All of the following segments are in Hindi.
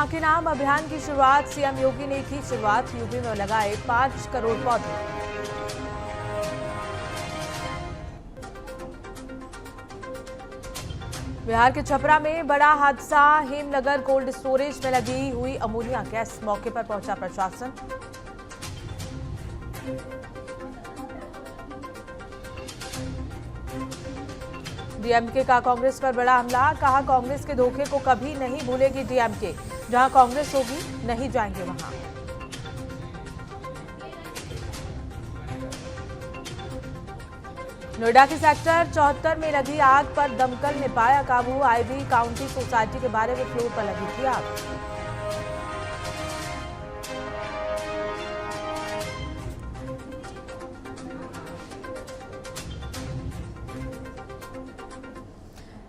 के नाम अभियान की शुरुआत। सीएम योगी ने की शुरुआत। यूपी में लगाए 5 करोड़ पौधे। बिहार के छपरा में बड़ा हादसा। हेमनगर कोल्ड स्टोरेज में लगी हुई अमोनिया गैस। मौके पर पहुंचा प्रशासन। डीएमके का कांग्रेस पर बड़ा हमला। कहा, कांग्रेस के धोखे को कभी नहीं भूलेगी डीएमके। जहां कांग्रेस होगी नहीं जाएंगे वहां। नोएडा के सेक्टर 74 में लगी आग पर दमकल ने पाया काबू। आईवी काउंटी सोसाइटी के बारे में फ्लोर पर लगी थी आग।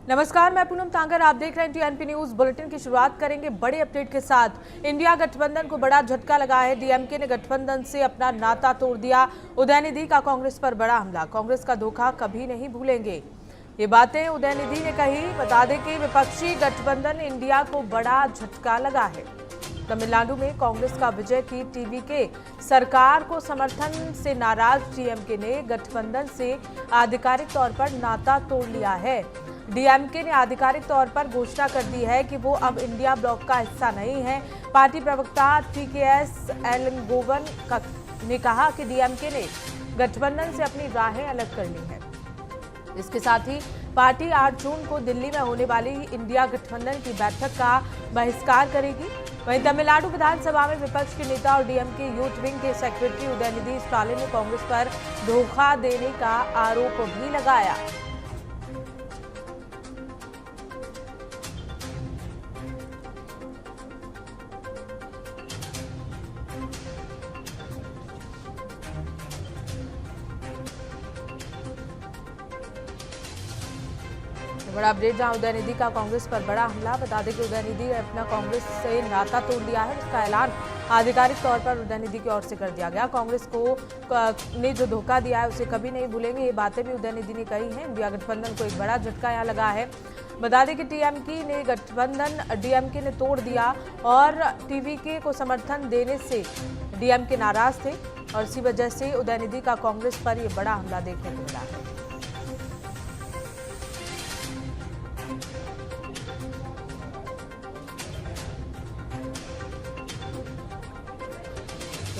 नमस्कार, मैं पूनम तांगर। आप देख रहे हैं टीएनपी न्यूज। बुलेटिन की शुरुआत करेंगे बड़े अपडेट के साथ। इंडिया गठबंधन को बड़ा झटका लगा है। डीएमके ने गठबंधन से अपना नाता तोड़ दिया। उदयनिधि का कांग्रेस पर बड़ा हमला। कांग्रेस का धोखा कभी नहीं भूलेंगे, ये बातें उदयनिधि ने कही। बता दें कि विपक्षी गठबंधन इंडिया को बड़ा झटका लगा है। तमिलनाडु में कांग्रेस का विजय की टीवीके सरकार को समर्थन से नाराज डीएमके ने गठबंधन से आधिकारिक तौर पर नाता तोड़ लिया है। डीएमके ने आधिकारिक तौर पर घोषणा कर दी है कि वो अब इंडिया ब्लॉक का हिस्सा नहीं है। पार्टी प्रवक्ता टीकेएस एलंगोवन ने कहा कि डीएमके ने गठबंधन से अपनी राहें अलग कर ली हैं। इसके साथ ही पार्टी 8 जून को दिल्ली में होने वाली इंडिया गठबंधन की बैठक का बहिष्कार करेगी। वहीं तमिलनाडु विधानसभा में विपक्ष के नेता और डीएमके यूथ विंग के सेक्रेटरी उदयनिधि स्टालिन ने कांग्रेस पर धोखा देने का आरोप भी लगाया। बड़ा अपडेट, जहां उदयनिधि का कांग्रेस पर बड़ा हमला। बता दें कि उदयनिधि ने अपना कांग्रेस से नाता तोड़ दिया है। उसका ऐलान आधिकारिक तौर पर उदयनिधि की ओर से कर दिया गया। कांग्रेस को ने जो धोखा दिया है उसे कभी नहीं भूलेंगे, ये बातें भी उदयनिधि ने कही हैं। इंडिया गठबंधन को एक बड़ा झटका यहाँ लगा है। बता दें कि टीएमके ने गठबंधन डीएमके ने तोड़ दिया और टीवीके को समर्थन देने से डीएमके नाराज थे और इसी वजह से उदयनिधि का कांग्रेस पर यह बड़ा हमला देखने को मिला है।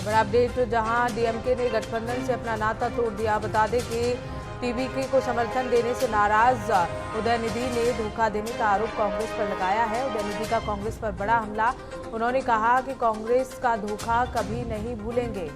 बड़ा अपडेट, जहां डीएमके ने गठबंधन से अपना नाता तोड़ दिया। बता दें कि टीवीके को समर्थन देने से नाराज उदयनिधि ने धोखा देने का आरोप कांग्रेस पर लगाया है। उदयनिधि का कांग्रेस पर बड़ा हमला। उन्होंने कहा कि कांग्रेस का धोखा कभी नहीं भूलेंगे।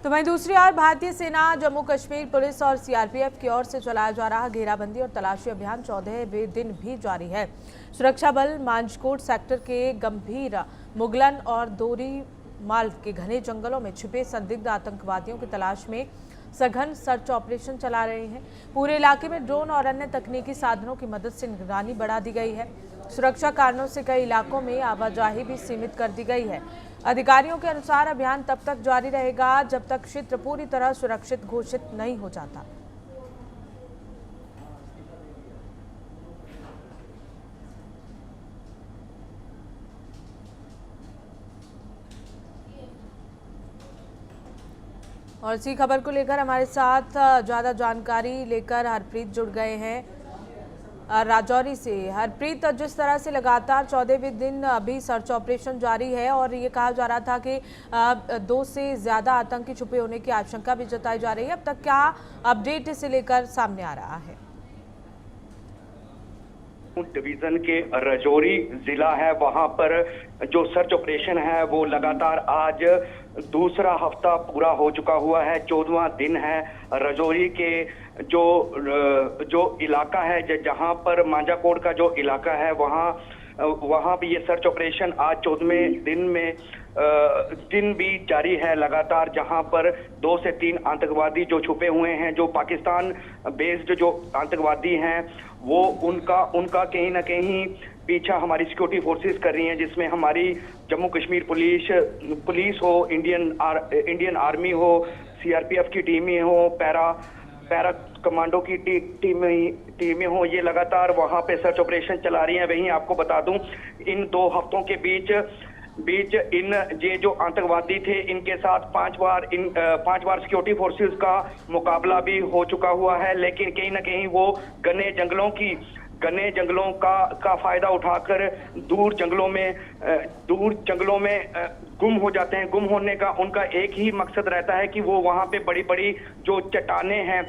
तो वहीं दूसरी ओर भारतीय सेना, जम्मू कश्मीर पुलिस और सीआरपीएफ की ओर से चलाया जा रहा घेराबंदी और तलाशी अभियान 14वें दिन भी जारी है। सुरक्षा बल मांजकोट सेक्टर के गंभीर मुगलन और दोरी माल के घने जंगलों में छिपे संदिग्ध आतंकवादियों की तलाश में सघन सर्च ऑपरेशन चला रहे हैं। पूरे इलाके में ड्रोन और अन्य तकनीकी साधनों की मदद से निगरानी बढ़ा दी गई है। सुरक्षा कारणों से कई इलाकों में आवाजाही भी सीमित कर दी गई है। अधिकारियों के अनुसार अभियान तब तक जारी रहेगा जब तक क्षेत्र पूरी तरह सुरक्षित घोषित नहीं हो जाता। और इसी खबर को लेकर हमारे साथ ज्यादा जानकारी लेकर हरप्रीत जुड़ गए हैं राजौरी से। हरप्रीत, जिस तरह से लगातार 14वें दिन अभी सर्च ऑपरेशन जारी है और ये कहा जा रहा था कि 2 से ज्यादा आतंकी छुपे होने की आशंका भी जताई जा रही है, अब तक क्या अपडेट इसे लेकर सामने आ रहा है? डिवीजन के राजौरी जिला है, वहां पर जो सर्च ऑपरेशन है वो लगातार आज दूसरा हफ्ता पूरा हो चुका हुआ है। 14वां दिन है। राजौरी के जो इलाका है, जहां पर मांजाकोट का जो इलाका है, वहां वहां भी ये सर्च ऑपरेशन आज 14वें दिन भी जारी है लगातार, जहां पर 2 से 3 आतंकवादी जो छुपे हुए हैं, जो पाकिस्तान बेस्ड जो आतंकवादी हैं, वो उनका कहीं ना कहीं पीछा हमारी सिक्योरिटी फोर्सेस कर रही हैं, जिसमें हमारी जम्मू कश्मीर पुलिस हो, इंडियन आर्मी हो, सीआरपीएफ की टीमें हो, पैरा कमांडो की टीमें हो, ये लगातार वहां पे सर्च ऑपरेशन चला रही हैं। वहीं आपको बता दूं, इन 2 हफ्तों के बीच ये जो आतंकवादी थे, इनके साथ 5 बार सिक्योरिटी फोर्सेस का मुकाबला भी हो चुका हुआ है, लेकिन कहीं ना कहीं वो घने जंगलों का फायदा उठाकर दूर जंगलों में गुम हो जाते हैं। गुम होने का उनका एक ही मकसद रहता है कि वो वहां पे बड़ी बड़ी जो चट्टानें हैं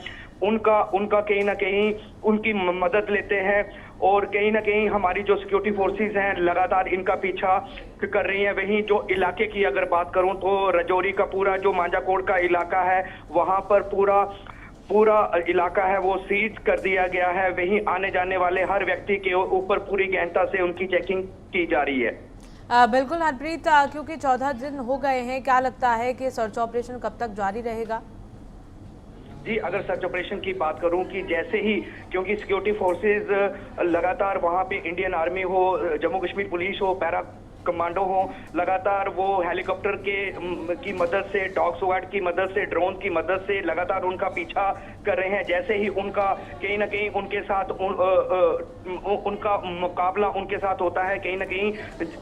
उनका कहीं ना कहीं उनकी मदद लेते हैं, और कहीं ना कहीं हमारी जो सिक्योरिटी फोर्सेस हैं लगातार इनका पीछा कर रही हैं। वहीं जो इलाके की अगर बात करूं तो रजौरी का पूरा जो मांजाकोट का इलाका है, वहां पर पूरा इलाका है वो सीज कर दिया गया है। वहीं आने जाने वाले हर व्यक्ति के ऊपर पूरी गहनता से उनकी चेकिंग की जा रही है। बिल्कुल हरप्रीत, क्योंकि 14 दिन हो गए हैं, क्या लगता है कि सर्च ऑपरेशन कब तक जारी रहेगा? जी, अगर सर्च ऑपरेशन की बात करूं कि जैसे ही, क्योंकि सिक्योरिटी फोर्सेस लगातार वहां पे इंडियन आर्मी हो, जम्मू कश्मीर पुलिस हो, पैरा कमांडो हो, लगातार वो हेलीकॉप्टर की मदद से, डॉग स्क्वाड की मदद से, ड्रोन की मदद से लगातार उनका पीछा कर रहे हैं। जैसे ही उनका कहीं ना कहीं उनके साथ उनका मुकाबला उनके साथ होता है, कहीं ना कहीं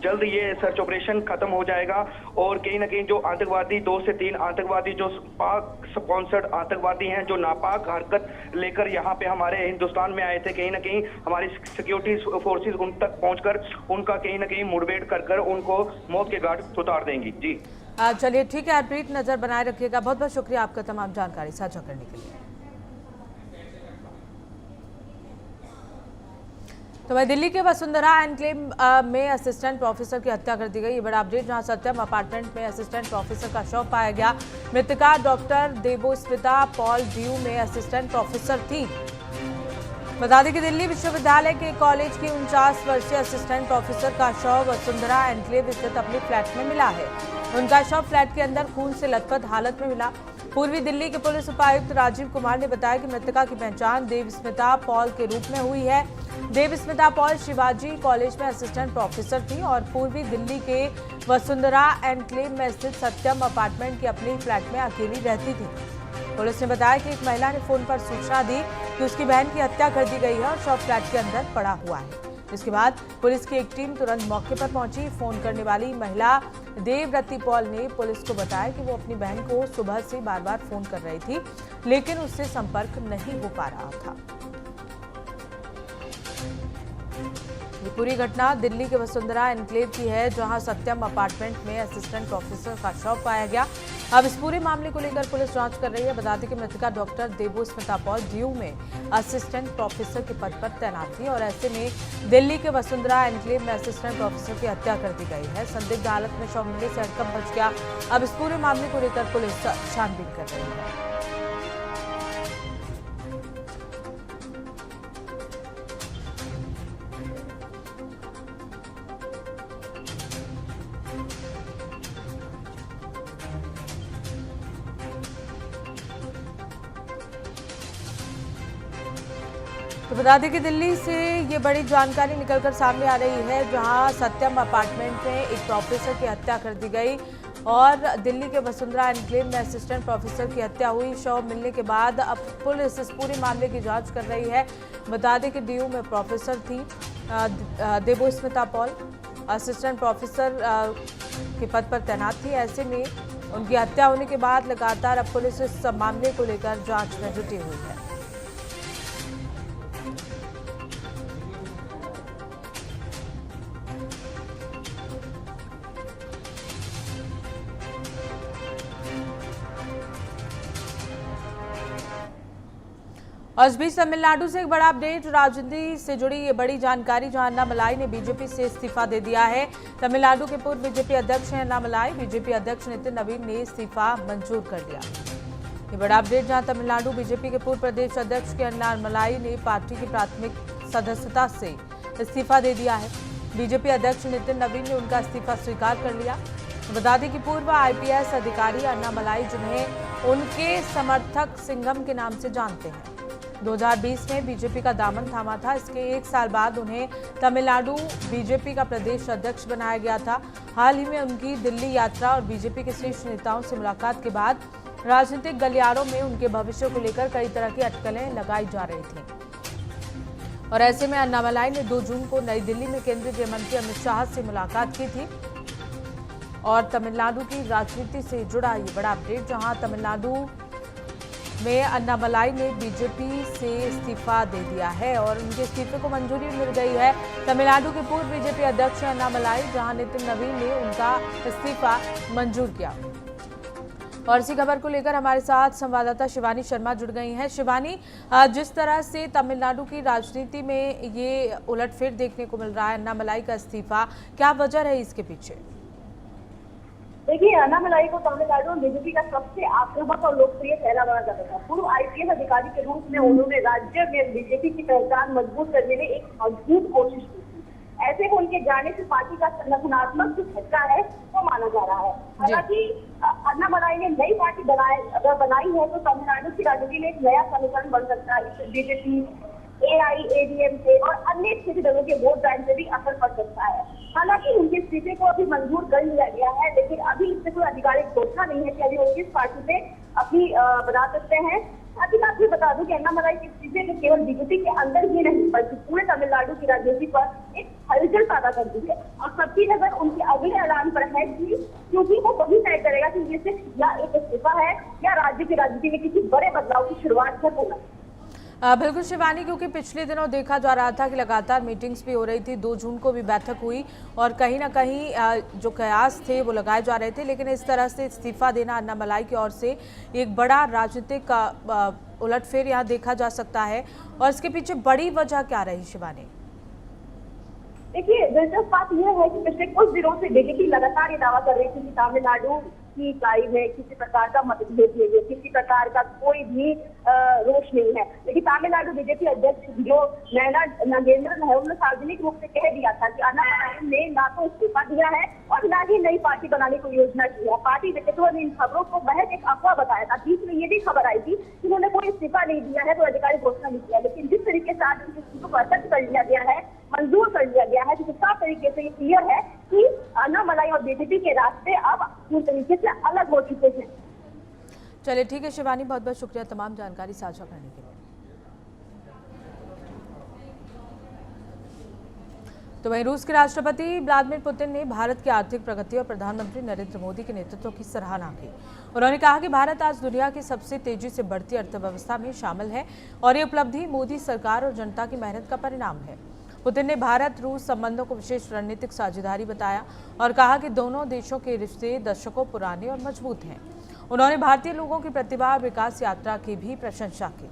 जल्द ये सर्च ऑपरेशन खत्म हो जाएगा, और कहीं ना कहीं जो आतंकवादी 2 से 3 आतंकवादी जो पाक स्पॉन्सर्ड आतंकवादी हैं, जो नापाक हरकत लेकर यहाँ पे हमारे हिंदुस्तान में आए थे, कहीं ना कहीं हमारी सिक्योरिटी फोर्सेज उन तक पहुंचकर उनका कहीं ना कहीं मुठभेड़ कर उनको मौत के घाट उतार देंगी। जी चलिए ठीक है हरप्रीत, नजर बनाए रखिएगा। बहुत बहुत शुक्रिया आपका तमाम जानकारी साझा करने के लिए। तो वह दिल्ली के वसुंधरा एनक्लेव में असिस्टेंट प्रोफेसर की हत्या कर दी गई। ये बड़ा अपडेट, जहां सत्यम अपार्टमेंट में असिस्टेंट प्रोफेसर का शव पाया गया। मृतका डॉक्टर देबोस्मिता पॉल ड्यू में असिस्टेंट प्रोफेसर थी। बता दें कि दिल्ली विश्वविद्यालय के कॉलेज की 49 वर्षीय असिस्टेंट प्रोफेसर का शव वसुंधरा एनक्लेव स्थित अपने फ्लैट में मिला है। उनका शव फ्लैट के अंदर खून से लथपथ हालत में मिला। पूर्वी दिल्ली के पुलिस उपायुक्त राजीव कुमार ने बताया कि मृतका की पहचान देबस्मिता पॉल के रूप में हुई है। देबस्मिता पॉल शिवाजी कॉलेज में असिस्टेंट प्रोफेसर थी और पूर्वी दिल्ली के वसुंधरा एनक्लेव में स्थित सत्यम अपार्टमेंट के अपने फ्लैट में अकेली रहती थी। पुलिस ने बताया कि एक महिला ने फोन पर सूचना दी कि उसकी बहन की हत्या कर दी गई है और शव फ्लैट के अंदर पड़ा हुआ है। इसके बाद पुलिस की एक टीम तुरंत मौके पर पहुंची। फोन करने वाली महिला देवव्रती पॉल ने पुलिस को बताया कि वो अपनी बहन को सुबह से बार बार फोन कर रही थी, लेकिन उससे संपर्क नहीं हो पा रहा था। ये पूरी घटना दिल्ली के वसुंधरा एनक्लेव की है, जहां सत्यम अपार्टमेंट में असिस्टेंट प्रोफेसर का शव पाया गया। अब इस पूरे मामले को लेकर पुलिस जांच कर रही है। बता दें कि मृतका डॉक्टर देबोस्मिता पॉल ड्यू में असिस्टेंट प्रोफेसर के पद पर तैनात थी और ऐसे में दिल्ली के वसुंधरा एनक्लेव में असिस्टेंट प्रोफेसर की हत्या कर दी गई है। संदिग्ध हालत में शव मिलने से हड़कंप मच गया। अब इस पूरे मामले को लेकर पुलिस छानबीन कर रही है। तो बता दें कि दिल्ली से ये बड़ी जानकारी निकलकर सामने आ रही है, जहां सत्यम अपार्टमेंट में एक प्रोफेसर की हत्या कर दी गई और दिल्ली के वसुंधरा एनक्लेव में असिस्टेंट प्रोफेसर की हत्या हुई। शव मिलने के बाद अब पुलिस इस पूरे मामले की जांच कर रही है। बता दें कि डीयू में प्रोफेसर थी देबोस्मिता पॉल, असिस्टेंट प्रोफेसर के पद पर तैनात थी। ऐसे में उनकी हत्या होने के बाद लगातार अब पुलिस इस मामले को लेकर जांच में जुटी हुई है। और इस बीच तमिलनाडु से एक बड़ा अपडेट, राजनीति से जुड़ी ये बड़ी जानकारी, जहां अन्नामलाई ने बीजेपी से इस्तीफा दे दिया है। तमिलनाडु के पूर्व बीजेपी अध्यक्ष हैं अन्नामलाई। बीजेपी अध्यक्ष नितिन नवीन ने इस्तीफा मंजूर कर दिया। ये बड़ा अपडेट, जहां तमिलनाडु बीजेपी के पूर्व प्रदेश अध्यक्ष के अन्नामलाई ने पार्टी की प्राथमिक सदस्यता से इस्तीफा दे दिया है। बीजेपी अध्यक्ष नितिन नवीन ने उनका इस्तीफा स्वीकार कर लिया। बता दें कि पूर्व आईपीएस अधिकारी अन्नामलाई, जिन्हें उनके समर्थक सिंघम के नाम से जानते हैं, 2020 में बीजेपी का दामन थामा था। इसके एक साल बाद उन्हें तमिलनाडु बीजेपी का प्रदेश अध्यक्ष बनाया गया था। हाल ही में उनकी दिल्ली यात्रा और बीजेपी के शीर्ष नेताओं से मुलाकात के बाद राजनीतिक गलियारों में उनके भविष्य को लेकर कई तरह की अटकलें लगाई जा रही थी। और ऐसे में अन्नामलाई ने 2 जून को नई दिल्ली में केंद्रीय गृह मंत्री अमित शाह से मुलाकात की थी और तमिलनाडु की राजनीति से जुड़ा ये बड़ा अपडेट, जहां तमिलनाडु में अन्नामलाई ने बीजेपी से इस्तीफा दे दिया है और उनके इस्तीफे को मंजूरी मिल गई है। तमिलनाडु के पूर्व बीजेपी अध्यक्ष अन्नामलाई, जहां नितिन नवीन ने उनका इस्तीफा मंजूर किया। और इसी खबर को लेकर हमारे साथ संवाददाता शिवानी शर्मा जुड़ गई हैं। शिवानी, जिस तरह से तमिलनाडु की राजनीति में ये उलटफेर देखने को मिल रहा है, अन्नामलाई का इस्तीफा, क्या वजह रही इसके पीछे? देखिए, अन्नामलाई को तमिलनाडु में बीजेपी का सबसे आक्रामक और लोकप्रिय चेहरा माना जाता था। पूर्व आईपीएस अधिकारी के रूप में उन्होंने राज्य में बीजेपी की पहचान मजबूत करने में एक मजबूत कोशिश की थी। ऐसे में उनके जाने से पार्टी का संगठनात्मक जो झटका है वो माना जा रहा है। हालांकि अन्नामलाई ने नई पार्टी अगर बनाई है तो तमिलनाडु की राजनीति में एक नया समीकरण बन सकता है। बीजेपी, AIADMK और अन्य क्षेत्रीय दलों के वोट बैंक पे भी असर पड़ सकता है। हालांकि उनके इस्तीफे को अभी मंजूर कर लिया गया है, लेकिन अभी इससे कोई आधिकारिक घोषणा नहीं है कि अभी वो किस पार्टी से अपनी बना सकते हैं। साथ ही मैं आपको बता दूं कि अन्नामलाई के इस्तीफे ने केवल बीजेपी के अंदर ही नहीं बल्कि पूरे तमिलनाडु की राजनीति पर एक हलचल पैदा कर दी है और सबकी नजर उनके अगले ऐलान पर है, क्योंकि वो वही तय करेगा कि ये सिर्फ या एक इस्तीफा है या राज्य की राजनीति में किसी बड़े बदलाव की शुरुआत है होना। बिल्कुल शिवानी, क्योंकि पिछले दिनों देखा जा रहा था कि लगातार मीटिंग्स भी हो रही थी, 2 जून को भी बैठक हुई और कहीं ना कहीं जो कयास थे वो लगाए जा रहे थे, लेकिन इस तरह से इस्तीफा देना अन्नामलाई की ओर से एक बड़ा राजनीतिक उलटफेर यहाँ देखा जा सकता है। और इसके पीछे बड़ी वजह क्या रही शिवानी? देखिए, दिलचस्प बात यह है कि पिछले कुछ दिनों से बीजेपी लगातार ये दावा कर रही थी कि तमिलनाडु की इकाई में किसी प्रकार का मतभेद नहीं है, किसी प्रकार का कोई भी रोष नहीं है। लेकिन तमिलनाडु बीजेपी अध्यक्ष जो नैना नागेंद्रन है, उन्होंने सार्वजनिक रूप से कह दिया था कि अन्नामलाई ने ना तो इस्तीफा दिया है और ना ही नई पार्टी बनाने की योजना की है। पार्टी नेतृत्व ने इन खबरों को महज एक अफवाह बताया था। बीच में ये भी खबर आई थी कि उन्होंने कोई इस्तीफा नहीं दिया है, कोई आधिकारिक घोषणा नहीं किया, लेकिन जिस तरीके से आज उनके इस्तीफे को एक्सेप्ट कर लिया गया है, मंजूर कर लिया गया है, तो साफ तरीके से ये क्लियर है कि अन्नामलाई और बीजेपी के रास्ते अब पूरी तरीके से अलग हो चुके हैं। चलिए ठीक है शिवानी, बहुत बहुत शुक्रिया तमाम जानकारी साझा करने के लिए। तो वहीं रूस के राष्ट्रपति व्लादिमीर पुतिन ने भारत की आर्थिक प्रगति और प्रधानमंत्री नरेंद्र मोदी के नेतृत्व की सराहना की। उन्होंने कहा कि भारत आज दुनिया की सबसे तेजी से बढ़ती अर्थव्यवस्था में शामिल है और ये उपलब्धि मोदी सरकार और जनता की मेहनत का परिणाम है। पुतिन ने भारत रूस संबंधों को विशेष रणनीतिक साझेदारी बताया और कहा कि दोनों देशों के रिश्ते दशकों पुराने और मजबूत हैं। उन्होंने भारतीय लोगों की प्रतिभा और विकास यात्रा की भी प्रशंसा की।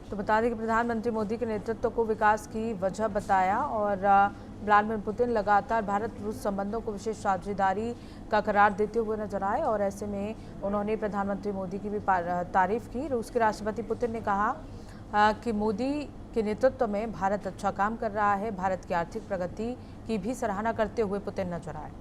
तो बता दें कि प्रधानमंत्री मोदी के नेतृत्व को विकास की वजह बताया और व्लादिमीर पुतिन लगातार भारत रूस संबंधों को विशेष साझेदारी का करार देते हुए नजर आए और ऐसे में उन्होंने प्रधानमंत्री मोदी की भी तारीफ की। रूस के राष्ट्रपति पुतिन ने कहा कि मोदी के नेतृत्व में भारत अच्छा काम कर रहा है। भारत की आर्थिक प्रगति की भी सराहना करते हुए पुतिन नजर आए।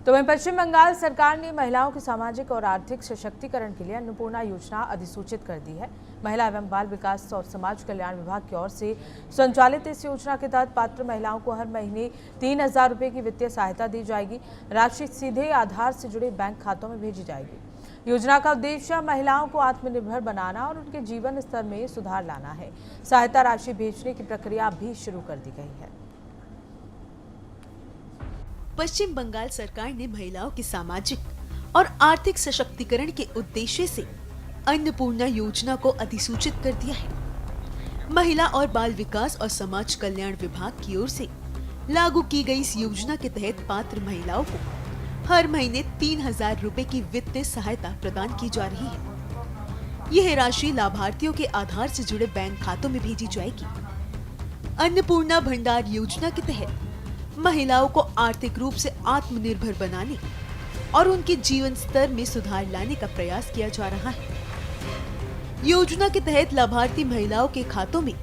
तो वहीं पश्चिम बंगाल सरकार ने महिलाओं के सामाजिक और आर्थिक सशक्तिकरण के लिए अन्नपूर्णा योजना अधिसूचित कर दी है। महिला एवं बाल विकास और समाज कल्याण विभाग की ओर से संचालित इस योजना के तहत पात्र महिलाओं को हर महीने 3,000 रुपये की वित्तीय सहायता दी जाएगी। राशि सीधे आधार से जुड़े बैंक खातों में भेजी जाएगी। योजना का उद्देश्य महिलाओं को आत्मनिर्भर बनाना और उनके जीवन स्तर में सुधार लाना है। सहायता राशि भेजने की प्रक्रिया भी शुरू कर दी गई है। पश्चिम बंगाल सरकार ने महिलाओं के सामाजिक और आर्थिक सशक्तिकरण के उद्देश्य से अन्नपूर्णा योजना को अधिसूचित कर दिया है। महिला और बाल विकास और समाज कल्याण विभाग की ओर से लागू की गई इस योजना के तहत पात्र महिलाओं को हर महीने 3,000 रुपए की वित्तीय सहायता प्रदान की जा रही है। यह राशि लाभार्थियों के आधार से जुड़े बैंक खातों में भेजी जाएगी। अन्नपूर्णा भंडार योजना के तहत महिलाओं को आर्थिक रूप से आत्मनिर्भर बनाने और उनके जीवन स्तर में सुधार लाने का प्रयास किया जा रहा है। योजना के तहत लाभार्थी महिलाओं के खातों में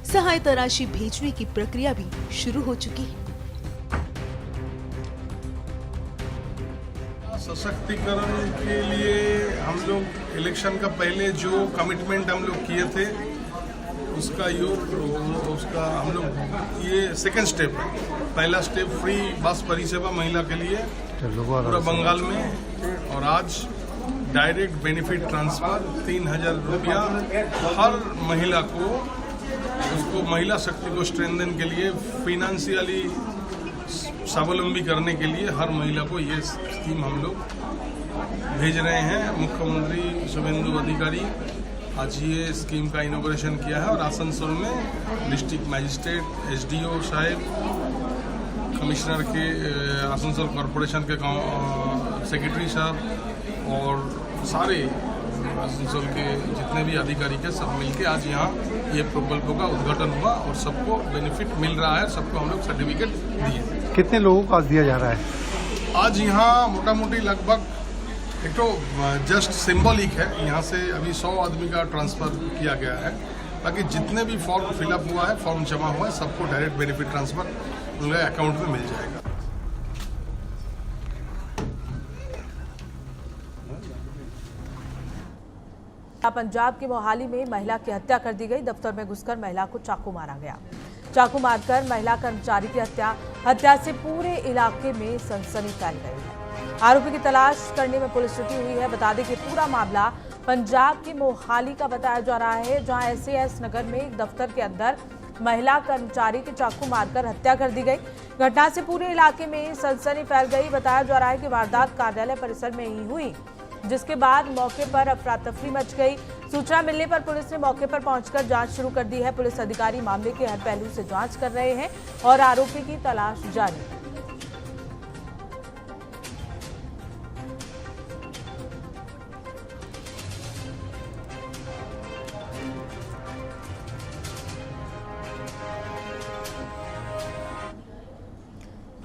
सहायता राशि भेजने की प्रक्रिया भी शुरू हो चुकी है। सशक्तिकरण के लिए हम लोग इलेक्शन का पहले जो कमिटमेंट हम लोग किए थे उसका हम लोग ये सेकंड स्टेप है। पहला स्टेप फ्री बस परिसेवा महिला के लिए पूरा बंगाल में, और आज डायरेक्ट बेनिफिट ट्रांसफर 3,000 रुपया हर महिला को, उसको महिला शक्ति को स्ट्रेंथन के लिए, फाइनेंशियली स्वावलंबी करने के लिए हर महिला को ये स्कीम हम लोग भेज रहे हैं। मुख्यमंत्री शुभेंदु अधिकारी आज ये स्कीम का इनॉग्रेशन किया है और आसनसोल में डिस्ट्रिक्ट मजिस्ट्रेट, एसडीओ साहब, कमिश्नर के, आसनसोल कॉरपोरेशन के सेक्रेटरी साहब और सारे आसनसोल के जितने भी अधिकारी के सब मिलके आज यहाँ ये प्रकल्प का उद्घाटन हुआ और सबको बेनिफिट मिल रहा है। सबको हम लोग सर्टिफिकेट दिए। कितने लोगों को आज दिया जा रहा है? आज यहाँ मोटा मोटी लगभग, एक तो जस्ट सिंबॉलिक है, यहाँ से अभी 100 आदमी का ट्रांसफर किया गया है। बाकी जितने भी फॉर्म फिलअप हुआ है, फॉर्म जमा हुआ है, सबको डायरेक्ट बेनिफिट ट्रांसफर उनके अकाउंट में मिल जाएगा। पंजाब के मोहाली में महिला की हत्या कर दी गई। दफ्तर में घुसकर महिला को चाकू मारा गया। चाकू मारकर महिला कर्मचारी की हत्या से पूरे इलाके में सनसनी फैल गई है। आरोपी की तलाश करने में पुलिस जुटी हुई है। बता दें कि पूरा मामला पंजाब के मोहाली का बताया जा रहा है, जहां SAS नगर में एक दफ्तर के अंदर महिला कर्मचारी की चाकू मारकर हत्या कर दी गई। घटना से पूरे इलाके में सनसनी फैल गई। बताया जा रहा है कि वारदात कार्यालय परिसर में ही हुई, जिसके बाद मौके पर अफरा तफरी मच गई। सूचना मिलने पर पुलिस ने मौके पर पहुंचकर जांच शुरू कर दी है। पुलिस अधिकारी मामले के हर पहलू से जांच कर रहे हैं और आरोपी की तलाश जारी है।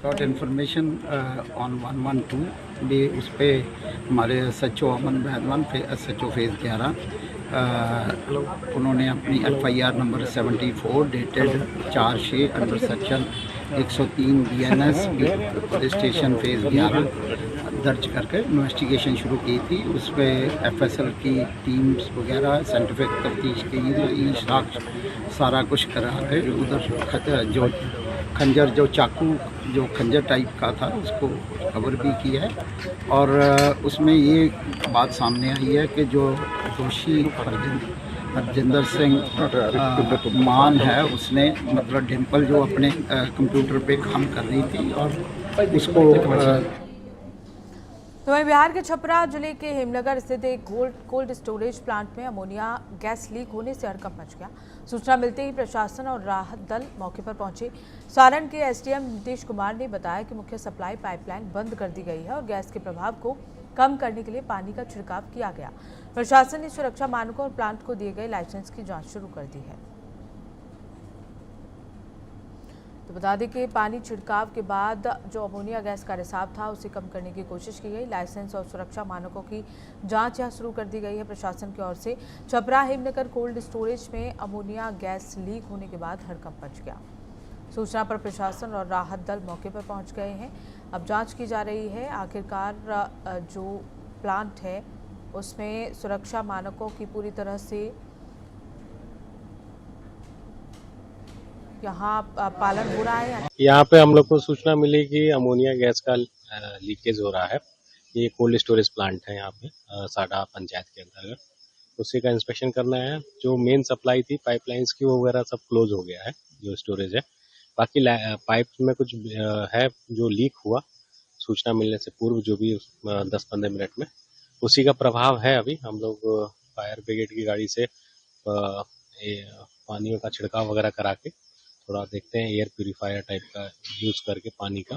गॉट इन्फॉर्मेशन ऑन 112 भी, उस पर हमारे SHO अमन बहलवान, SHO फेज़ 11, उन्होंने अपनी FIR number 74 dated 4/6 under section 103 BNS police station phase 11 दर्ज करके इन्वेस्टिगेशन शुरू की थी। उस पर FSL की टीम्स वगैरह साइंटिफिक तफ्तीश की, साक्ष्य सारा कुछ करा के उधर जो खंजर, जो चाकू, जो खंजर टाइप का था, उसको कवर भी किया है। और उसमें ये बात सामने आई है कि जो दोषी हरजिंदर सिंह मान है, उसने मतलब डिम्पल जो अपने कंप्यूटर पे काम कर रही थी और उसको तो वहीं बिहार के छपरा जिले के हेमनगर स्थित एक कोल्ड स्टोरेज प्लांट में अमोनिया गैस लीक होने से हड़कंप मच गया। सूचना मिलते ही प्रशासन और राहत दल मौके पर पहुंचे। सारण के SDM नीतीश कुमार ने बताया कि मुख्य सप्लाई पाइपलाइन बंद कर दी गई है और गैस के प्रभाव को कम करने के लिए पानी का छिड़काव किया गया। प्रशासन ने सुरक्षा मानकों और प्लांट को दिए गए लाइसेंस की जाँच शुरू कर दी है। तो बता दें कि पानी छिड़काव के बाद जो अमोनिया गैस का रिसाव था उसे कम करने की कोशिश की गई। लाइसेंस और सुरक्षा मानकों की जांच यहां शुरू कर दी गई है प्रशासन की ओर से। छपरा हेमनगर कोल्ड स्टोरेज में अमोनिया गैस लीक होने के बाद हड़कंप मच गया। सूचना पर प्रशासन और राहत दल मौके पर पहुंच गए हैं। अब जांच की जा रही है आखिरकार जो प्लांट है उसमें सुरक्षा मानकों की पूरी तरह से यहाँ पालन हो रहा है। यहाँ पे हम लोग को सूचना मिली कि अमोनिया गैस का लीकेज हो रहा है। ये कोल्ड स्टोरेज प्लांट है यहाँ पे साडा पंचायत के अंतर्गत। उसी का इंस्पेक्शन करना है। जो मेन सप्लाई थी पाइपलाइंस की वो वगैरह सब क्लोज हो गया है, जो स्टोरेज है। बाकी पाइप में कुछ है जो लीक हुआ सूचना मिलने से पूर्व, जो भी 10-15 मिनट में, उसी का प्रभाव है। अभी हम लोग फायर ब्रिगेड की गाड़ी से पानियों का छिड़काव वगैरह करा के थोड़ा देखते हैं, एयर प्यूरिफायर टाइप का यूज करके पानी का।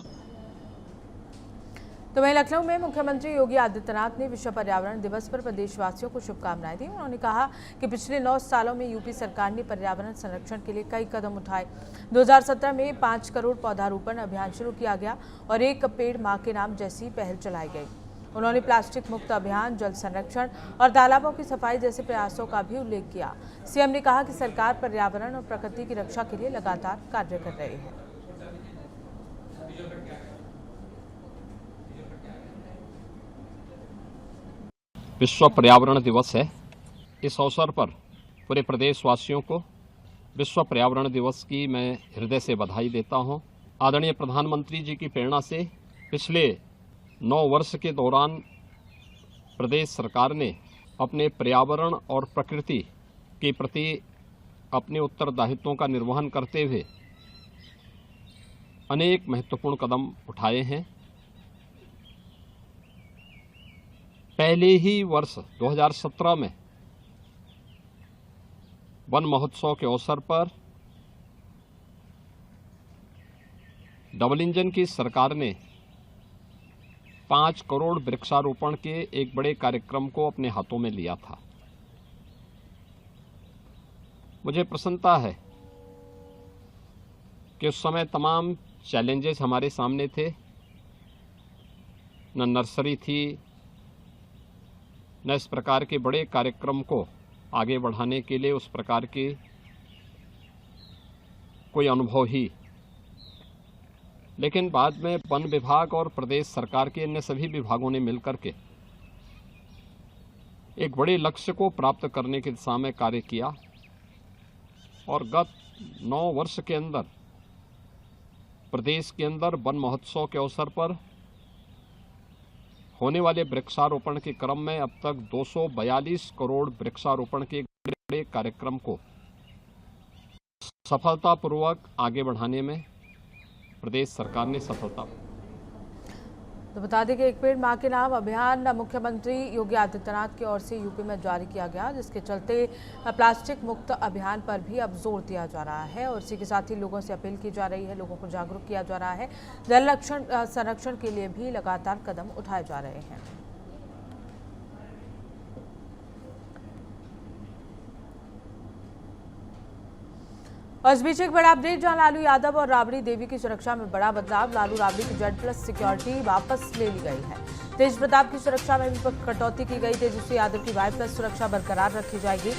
तो वहीं लखनऊ में मुख्यमंत्री योगी आदित्यनाथ ने विश्व पर्यावरण दिवस पर प्रदेशवासियों को शुभकामनाएं दी। उन्होंने कहा कि पिछले 9 सालों में यूपी सरकार ने पर्यावरण संरक्षण के लिए कई कदम उठाए। 2017 में 5 करोड़ पौधारोपण अभियान शुरू किया गया और 1 पेड़ मां के नाम जैसी पहल चलाई गई। उन्होंने प्लास्टिक मुक्त अभियान, जल संरक्षण और तालाबों की सफाई जैसे प्रयासों का भी उल्लेख किया। सीएम ने कहा कि सरकार पर्यावरण और प्रकृति की रक्षा के लिए लगातार कार्य कर रही है। विश्व पर्यावरण दिवस है। इस अवसर पर पूरे प्रदेशवासियों को विश्व पर्यावरण दिवस की मैं हृदय से बधाई देता हूं। आदरणीय प्रधानमंत्री जी की प्रेरणा से पिछले 9 वर्ष के दौरान प्रदेश सरकार ने अपने पर्यावरण और प्रकृति के प्रति अपने उत्तरदायित्वों का निर्वहन करते हुए अनेक महत्वपूर्ण कदम उठाए हैं। पहले ही वर्ष 2017 में वन महोत्सव के अवसर पर डबल इंजन की सरकार ने 5 करोड़ वृक्षारोपण के एक बड़े कार्यक्रम को अपने हाथों में लिया था। मुझे प्रसन्नता है कि उस समय तमाम चैलेंजेस हमारे सामने थे। न नर्सरी थी, न इस प्रकार के बड़े कार्यक्रम को आगे बढ़ाने के लिए उस प्रकार के कोई अनुभव ही। लेकिन बाद में वन विभाग और प्रदेश सरकार के अन्य सभी विभागों ने मिलकर के एक बड़े लक्ष्य को प्राप्त करने की दिशा में कार्य किया और गत 9 वर्ष के अंदर प्रदेश के अंदर वन महोत्सव के अवसर पर होने वाले वृक्षारोपण के क्रम में अब तक 242 करोड़ वृक्षारोपण के बड़े कार्यक्रम को सफलतापूर्वक आगे बढ़ाने में प्रदेश सरकार ने सफलता। तो बता दें कि 1 पेड़ मां के नाम अभियान मुख्यमंत्री योगी आदित्यनाथ की ओर से यूपी में जारी किया गया, जिसके चलते प्लास्टिक मुक्त अभियान पर भी अब जोर दिया जा रहा है और इसी के साथ ही लोगों से अपील की जा रही है, लोगों को जागरूक किया जा रहा है। जल संरक्षण के लिए भी लगातार कदम उठाए जा रहे हैं। और इस बीच एक बड़ा अपडेट, जहां लालू यादव और राबड़ी देवी की सुरक्षा में बड़ा बदलाव। लालू राबड़ी की Z+ सिक्योरिटी वापस ले ली गई है। तेज प्रताप की सुरक्षा में भी कटौती की गई। तेजस्वी यादव की Y+ सुरक्षा बरकरार रखी जाएगी।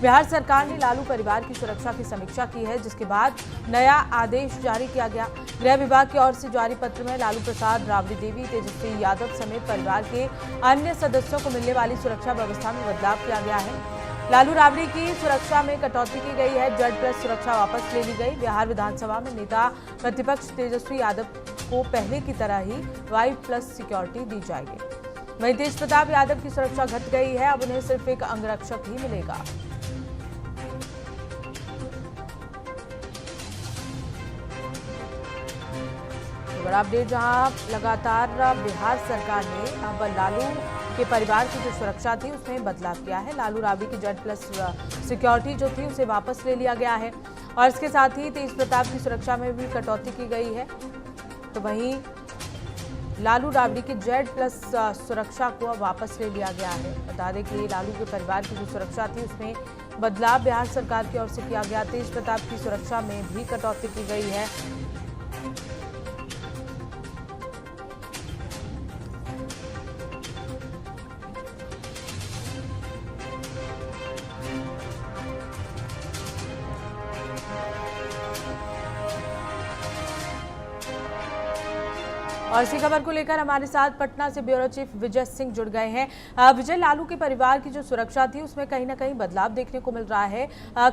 बिहार सरकार ने लालू परिवार की सुरक्षा की समीक्षा की है, जिसके बाद नया आदेश जारी किया गया। गृह विभाग की ओर से जारी पत्र में लालू प्रसाद, राबड़ी देवी, तेजस्वी यादव समेत परिवार के अन्य सदस्यों को मिलने वाली सुरक्षा व्यवस्था में बदलाव किया गया है। लालू राबड़ी की सुरक्षा में कटौती की गई है। Z+ सुरक्षा वापस ले ली गई। बिहार विधानसभा में नेता प्रतिपक्ष तेजस्वी यादव को पहले की तरह ही Y+ सिक्योरिटी दी जाएगी। वहीं तेज प्रताप यादव की सुरक्षा घट गई है। अब उन्हें सिर्फ एक अंगरक्षक ही मिलेगा। बड़ा अपडेट, जहां लगातार बिहार सरकार ने अब लालू के परिवार की जो सुरक्षा थी उसमें बदलाव किया है। लालू राबड़ी की Z+ सिक्योरिटी जो थी उसे वापस ले लिया गया है और इसके साथ ही तेज प्रताप की सुरक्षा में भी कटौती की गई है। तो वहीं लालू राबड़ी की Z+ सुरक्षा को वापस ले लिया गया है। बता दें कि लालू के परिवार की जो सुरक्षा थी उसमें बदलाव बिहार सरकार की ओर से किया गया। तेज प्रताप की सुरक्षा में भी कटौती की गई है। और इसी खबर को लेकर हमारे साथ पटना से ब्यूरो चीफ विजय सिंह जुड़ गए हैं। विजय, लालू के परिवार की जो सुरक्षा थी उसमें कहीं ना कहीं बदलाव देखने को मिल रहा है।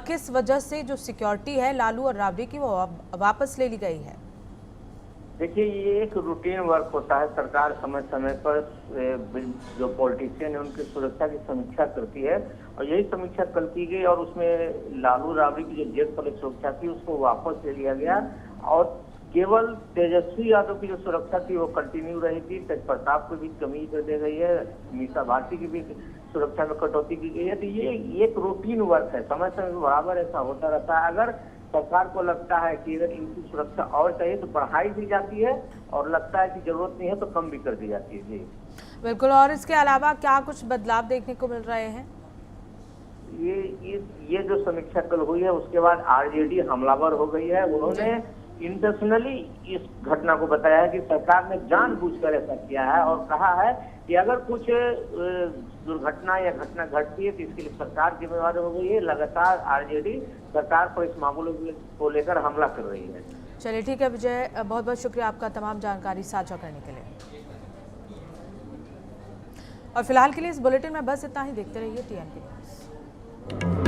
किस वजह से जो सिक्योरिटी है लालू और राबड़ी की वो वापस ले ली गई है? देखिए, ये एक रूटीन वर्क होता है। सरकार समय समय पर जो पॉलिटिशियन है उनकी सुरक्षा की समीक्षा करती है और यही समीक्षा कल की गई और उसमें लालू राबड़ी की जो Z+ सुरक्षा थी उसको वापस ले लिया गया और केवल तेजस्वी यादव की जो सुरक्षा थी वो कंटिन्यू रहेगी। तेज प्रताप को भी कमी कर दी गई है। मीसा भारती की भी सुरक्षा में कटौती की गई है। तो ये एक रूटीन वर्क है, समय समय पर बराबर ऐसा होता रहता है। अगर सरकार को लगता है कि अगर इनकी सुरक्षा और चाहिए तो बढ़ाई दी जाती है, और लगता है कि जरूरत नहीं है तो कम भी कर दी जाती है। जी बिल्कुल। और इसके अलावा क्या कुछ बदलाव देखने को मिल रहे हैं? ये जो समीक्षा कल हुई है उसके बाद आरजेडी हमलावर हो गई है। उन्होंने इंटेंशनली इस घटना को बताया है कि सरकार ने जानबूझकर ऐसा किया है, और कहा है कि अगर कुछ दुर्घटना या घटना घटती है तो इसके लिए सरकार जिम्मेवार हो गई है। लगातार आरजेडी सरकार पर इस मामले को लेकर हमला कर रही है। चलिए ठीक है विजय, बहुत बहुत शुक्रिया आपका तमाम जानकारी साझा करने के लिए। और फिलहाल के लिए इस बुलेटिन में बस इतना ही। देखते रहिए TNP न्यूज़।